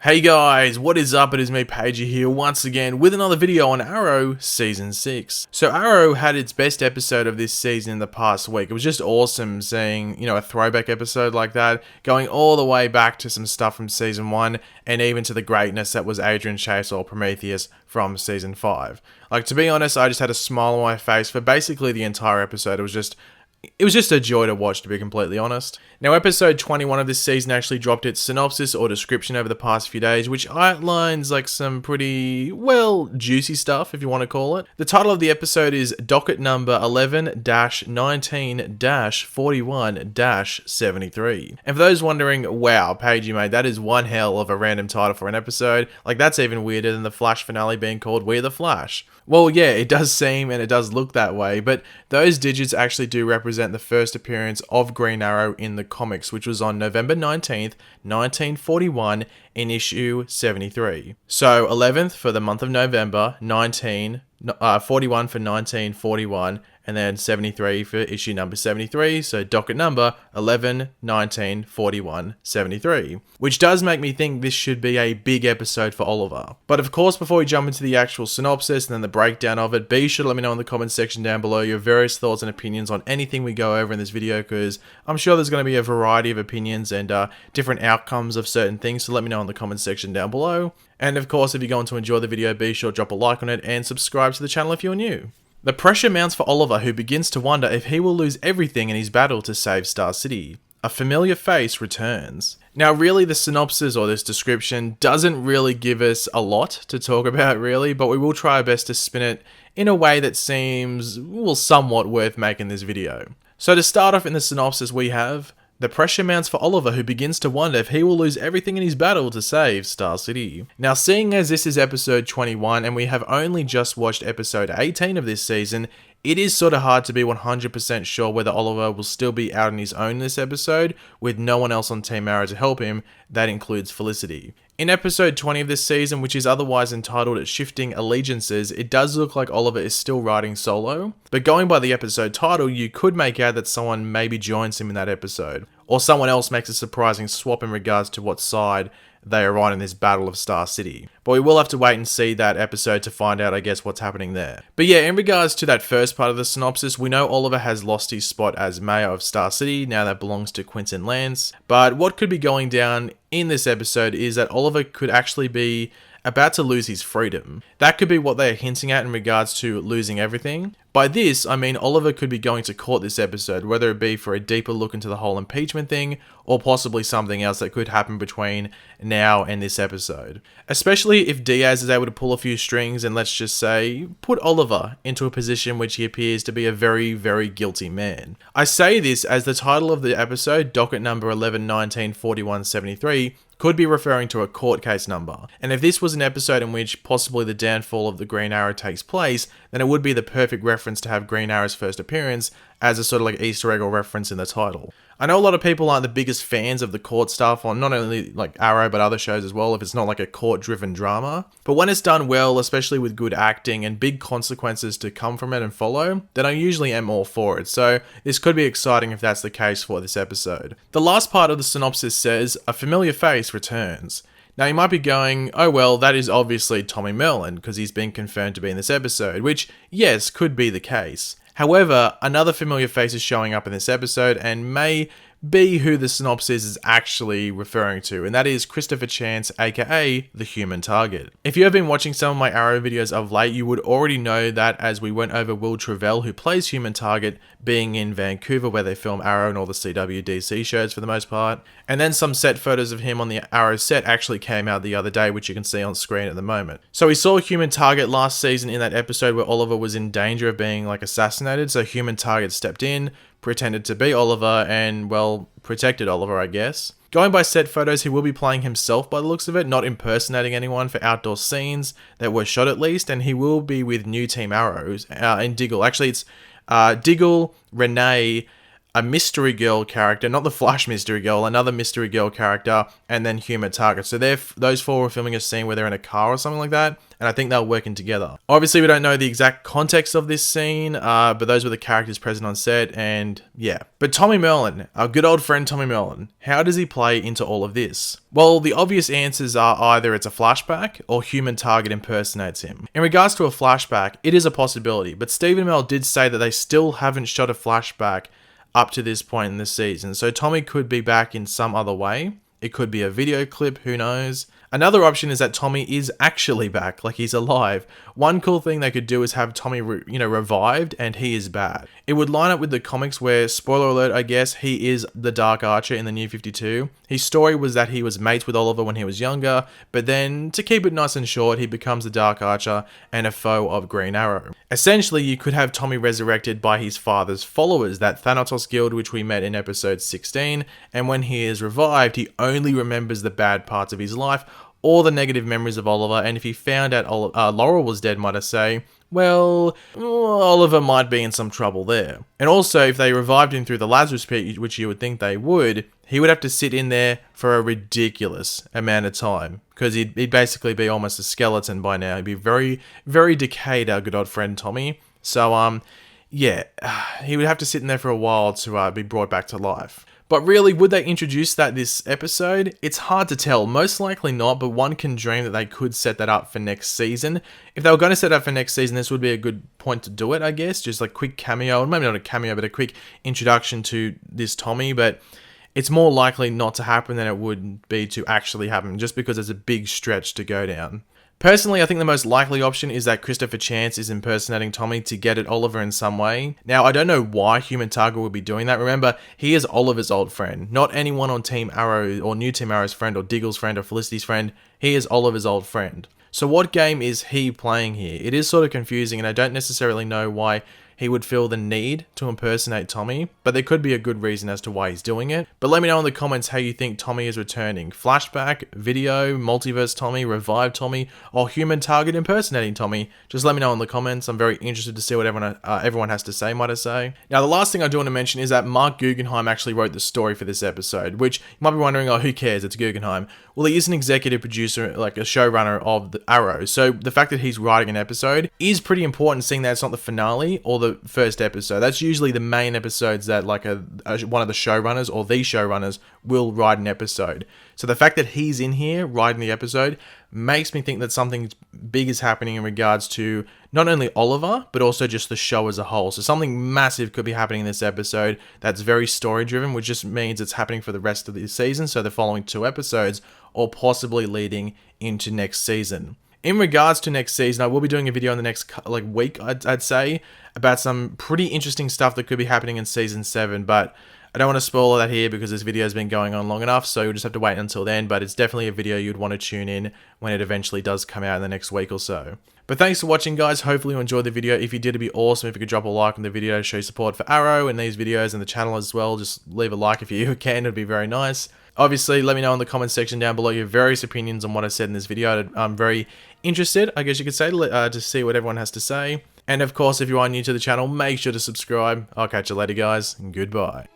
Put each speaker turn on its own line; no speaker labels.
Hey guys, what is up? It is me, Pagey here, once again with another video on Arrow Season 6. So Arrow had its best episode of this season in the past week. It was just awesome seeing, a throwback episode like that, going all the way back to some stuff from Season 1, and even to the greatness that was Adrian Chase or Prometheus from Season 5. Like, to be honest, I just had a smile on my face for basically the entire episode. It was just a joy to watch, to be completely honest. Now, episode 21 of this season actually dropped its synopsis or description over the past few days, which outlines like some pretty, juicy stuff, if you want to call it. The title of the episode is Docket Number 11-19-41-73. And for those wondering, wow, Pagey mate, that is one hell of a random title for an episode. Like, that's even weirder than the Flash finale being called We're the Flash. Well, yeah, it does seem and it does look that way, but those digits actually do represent the first appearance of Green Arrow in the comics, which was on November 19th, 1941 in issue 73. So 11th for the month of November, 41 for 1941, and then 73 for issue number 73, so docket number 11-19-41-73, which does make me think this should be a big episode for Oliver. But of course, before we jump into the actual synopsis and then the breakdown of it, be sure to let me know in the comment section down below your various thoughts and opinions on anything we go over in this video, because I'm sure there's going to be a variety of opinions and different outcomes of certain things, so let me know in the comment section down below. And of course, if you're going to enjoy the video, be sure to drop a like on it and subscribe to the channel if you're new. The pressure mounts for Oliver, who begins to wonder if he will lose everything in his battle to save Star City. A familiar face returns. Now, really, the synopsis or this description doesn't really give us a lot to talk about, really, but we will try our best to spin it in a way that seems, somewhat worth making this video. So to start off in the synopsis, we have the pressure mounts for Oliver, who begins to wonder if he will lose everything in his battle to save Star City. Now, seeing as this is episode 21 and we have only just watched episode 18 of this season, it is sort of hard to be 100% sure whether Oliver will still be out on his own in this episode, with no one else on Team Arrow to help him. That includes Felicity. In episode 20 of this season, which is otherwise entitled Shifting Allegiances, it does look like Oliver is still riding solo, but going by the episode title, you could make out that someone maybe joins him in that episode, or someone else makes a surprising swap in regards to what side they are on in this Battle of Star City. But we will have to wait and see that episode to find out, I guess, what's happening there. But yeah, in regards to that first part of the synopsis, we know Oliver has lost his spot as mayor of Star City, now that belongs to Quentin Lance. But what could be going down in this episode is that Oliver could actually be about to lose his freedom. That could be what they are hinting at in regards to losing everything. By this, I mean Oliver could be going to court this episode, whether it be for a deeper look into the whole impeachment thing, or possibly something else that could happen between now and this episode. Especially if Diaz is able to pull a few strings and, let's just say, put Oliver into a position which he appears to be a very, very guilty man. I say this as the title of the episode, docket number 11-19-41-73, could be referring to a court case number. And if this was an episode in which possibly the downfall of the Green Arrow takes place, then it would be the perfect reference to have Green Arrow's first appearance as a sort of like Easter egg or reference in the title. I know a lot of people aren't the biggest fans of the court stuff on not only like Arrow but other shows as well, if it's not like a court-driven drama. But when it's done well, especially with good acting and big consequences to come from it and follow, then I usually am all for it. So this could be exciting if that's the case for this episode. The last part of the synopsis says, a familiar face returns. Now you might be going, oh well, that is obviously Tommy Merlyn, because he's been confirmed to be in this episode, which, yes, could be the case. However, another familiar face is showing up in this episode and may be who the synopsis is actually referring to, and that is Christopher Chance, aka the Human Target. If you have been watching some of my Arrow videos of late, you would already know that, as we went over Will Travell, who plays Human Target, being in Vancouver where they film Arrow and all the CW DC shows for the most part. And then some set photos of him on the Arrow set actually came out the other day, which you can see on screen at the moment. So we saw Human Target last season in that episode where Oliver was in danger of being assassinated, so Human Target stepped in, pretended to be Oliver, and, protected Oliver, I guess. Going by set photos, he will be playing himself by the looks of it, not impersonating anyone for outdoor scenes that were shot at least, and he will be with new Team Arrows in Diggle. Actually, it's Diggle, Renee, a Mystery Girl character, not the Flash Mystery Girl, another Mystery Girl character, and then Human Target. So those four were filming a scene where they're in a car or something like that, and I think they were working together. Obviously, we don't know the exact context of this scene, but those were the characters present on set, and yeah. But Tommy Merlyn, our good old friend Tommy Merlyn, how does he play into all of this? Well, the obvious answers are either it's a flashback or Human Target impersonates him. In regards to a flashback, it is a possibility, but Stephen Amell did say that they still haven't shot a flashback up to this point in the season, so Tommy could be back in some other way. It could be a video clip, who knows. Another option is that Tommy is actually back, like he's alive. One cool thing they could do is have Tommy, revived, and he is bad. It would line up with the comics where, spoiler alert, I guess, he is the Dark Archer in the New 52. His story was that he was mates with Oliver when he was younger, but then, to keep it nice and short, he becomes the Dark Archer and a foe of Green Arrow. Essentially, you could have Tommy resurrected by his father's followers, that Thanatos Guild which we met in episode 16, and when he is revived, he only remembers the bad parts of his life, or the negative memories of Oliver, and if he found out Laurel was dead, might I say, well, Oliver might be in some trouble there. And also, if they revived him through the Lazarus Pit, which you would think they would, he would have to sit in there for a ridiculous amount of time, because he'd basically be almost a skeleton by now. He'd be very, very decayed, our good old friend Tommy. So, yeah, he would have to sit in there for a while to be brought back to life. But really, would they introduce that this episode? It's hard to tell. Most likely not, but one can dream that they could set that up for next season. If they were going to set up for next season, this would be a good point to do it, I guess. Just like quick cameo, maybe not a cameo, but a quick introduction to this Tommy. But it's more likely not to happen than it would be to actually happen, just because it's a big stretch to go down. Personally, I think the most likely option is that Christopher Chance is impersonating Tommy to get at Oliver in some way. Now, I don't know why Human Target would be doing that. Remember, he is Oliver's old friend, not anyone on Team Arrow or New Team Arrow's friend or Diggle's friend or Felicity's friend. He is Oliver's old friend. So what game is he playing here? It is sort of confusing, and I don't necessarily know why he would feel the need to impersonate Tommy, but there could be a good reason as to why he's doing it. But let me know in the comments how you think Tommy is returning. Flashback, video, multiverse Tommy, revived Tommy, or Human Target impersonating Tommy. Just let me know in the comments. I'm very interested to see what everyone has to say, might I say. Now, the last thing I do want to mention is that Mark Guggenheim actually wrote the story for this episode, which you might be wondering, oh, who cares? It's Guggenheim. Well, he is an executive producer, like a showrunner of the Arrow, so the fact that he's writing an episode is pretty important, seeing that it's not the finale or the first episode. That's usually the main episodes that like one of the showrunners or the showrunners will write an episode. So the fact that he's in here writing the episode makes me think that something big is happening in regards to not only Oliver, but also just the show as a whole. So something massive could be happening in this episode that's very story driven, which just means it's happening for the rest of the season. So the following 2 episodes, or possibly leading into next season. In regards to next season, I will be doing a video in the next week, I'd say, about some pretty interesting stuff that could be happening in season 7, but I don't want to spoil that here because this video has been going on long enough, so you'll just have to wait until then, but it's definitely a video you'd want to tune in when it eventually does come out in the next week or so. But thanks for watching, guys. Hopefully you enjoyed the video. If you did, it'd be awesome if you could drop a like on the video to show support for Arrow and these videos and the channel as well. Just leave a like if you can, it'd be very nice. Obviously, let me know in the comment section down below your various opinions on what I said in this video. I'm very interested, I guess you could say, to see what everyone has to say. And of course, if you are new to the channel, make sure to subscribe. I'll catch you later, guys, and goodbye.